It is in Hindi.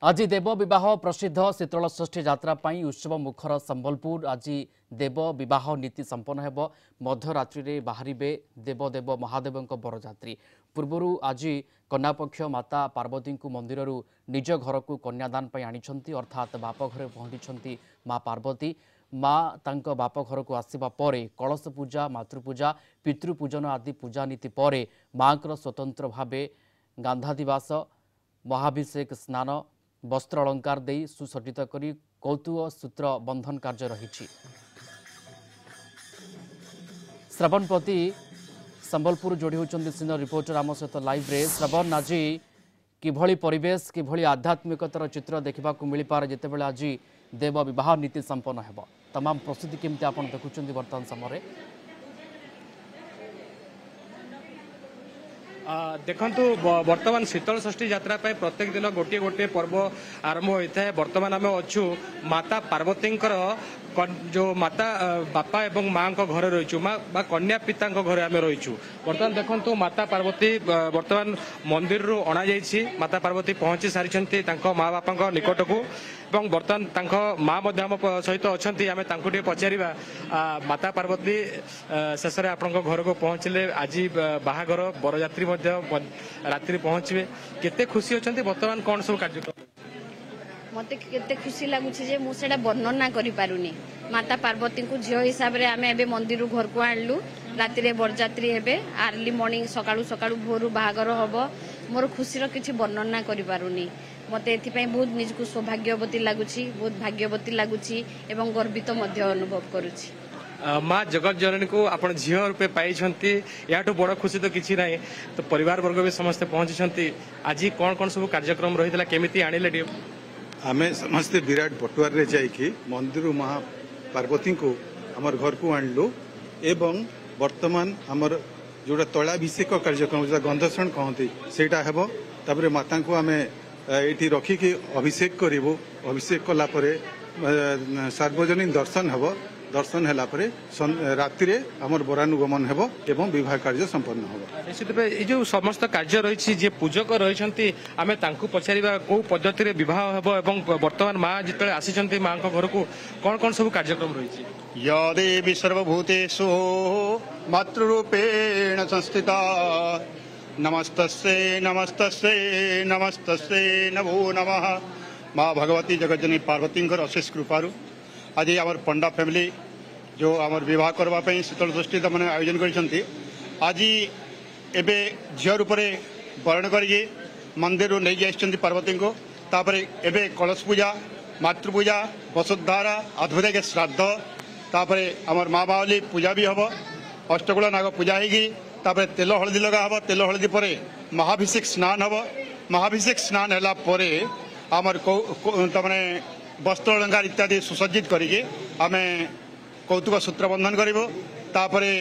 आज देव विवाह प्रसिद्ध शीतल षष्ठी यात्रा पाई उत्सव मुखर संबलपुर आज देव विवाह नीति संपन्न हेब मध्यरात्रि बाहरिबे देवदेव महादेव बरजात्री पूर्वर आज कन्यापक्ष माता पार्वती को मंदिर निज घर को कन्यादान आनी अर्थात बाप घर पहुंची माँ पार्वती माँ तांको बाप घर को आसवा पर कलश पूजा मातृपूजा पितृपूजन आदि पूजा नीति पर माँ स्वतंत्र भाव गांधादिवास महाभिषेक स्नान वस्त्र अलंकार दे सुसज्जित करी कौतुक सूत्र बंधन कार्य रही श्रवणपति संबलपुर जोड़ी होती सीनियर रिपोर्टर आम सहित लाइव रे श्रवण आज किभली परिवेश किभली आध्यात्मिकतार चित्र देखा मिल पारे जितेबाला आज देव विवाह नीति संपन्न हेब तमाम प्रस्तुति केमती आप देखुं बर्तमान समय देखंतु वर्तमान शीतल षष्ठी यात्रा प्रत्येक दिन गोटे गोटे पर्व आरंभ होता है। वर्तमान आम अच्छु माता पार्वती जो माता बापा एवं माँ घर रही माँ कन्या पिता घर आम रहीचु। वर्तमान देखंतु माता पार्वती वर्तमान मंदिर रू अणा जाइछि माता पार्वती पहुंची सारी माँ बापा निकट को एवं बर्तमान माँ आम सहित अच्छा आम पचारा माता पार्वती शेष में आपण घर को पहुँचले आज बाहागर बरजात्री रात्रि पहुँचे केते खुशी अच्छा बर्तमान कौन सब कार्यक्रम मत के खुशी लगुच मुझे वर्णना करें माता पार्वती को झील हिसाब से आम ए मंदिर घर को आणलु राति बरजात्री हे आर्ली मॉर्निंग सकाळु सकाळु भोर बाहागर हम मोर खुशी किसी वर्णना करें मत ए बहुत निजक सौभाग्यवती लगुच बहुत भाग्यवती लगुच एवं गर्वित अनुभव करुच्ची माँ जगत जननी को आप झील रूपे पाई या बड़ खुशी तो किसी ना तो परिवार वर्ग भी समस्ते पहुंची आज कौन कौन सब कार्यक्रम रही केमी आनिले आमे समस्ते विराट पटुआर रे जाइकी मंदिर महा पार्वती को आमर घर को आणलु एवं वर्तमान आमर जोड़ा तैलाभिषेक कार्यक्रम जो गंधषण कहते सेटा हेबो तापरे माता को आमे एठी रखिकी अभिषेक करिवो अभिषेक कला परे सार्वजनिक दर्शन हेबो दर्शन है राति आमर बरानुगमन हेबो एवं विवाह कार्य संपन्न होगा। निश्चित भाव ये जो समस्त कार्य रही जे पूजक रही आम पचारा कौ पद्धति विवाह हेबो एवं वर्तमान माँ जिते आसी माँ घर को कौन कौन सब कार्यक्रम रही या देवी सर्वभूतेषु मातृरूपेण संस्थिता नमस्तस्यै नमस्तस्यै नमस्तस्यै नमो नमः माँ भगवती जगज्जनी पार्वती अशेष कृपारू आज आमर पंडा फैमिली जो आमर विवाह करने शीतल षष्ठी मैंने आयोजन कर आज एबे झील रूप वर्ण कर मंदिर नहीं आसि पार्वती को तापर एबे कलश पूजा मातृपूजा वसुधारा अद्भुत श्राद्ध तापर आमर माँ बावली पूजा भी हम अष्टकुल नाग पूजा होगी तेल हलदी लगा हम तेल हलदी पर महाभिषेक स्नान हम महाभिषेक स्नान है आमर तमाने वस्त्र अलंकार इत्यादि सुसज्जित करिके आमे कौतुक सूत्र बंधन करिवो तापरे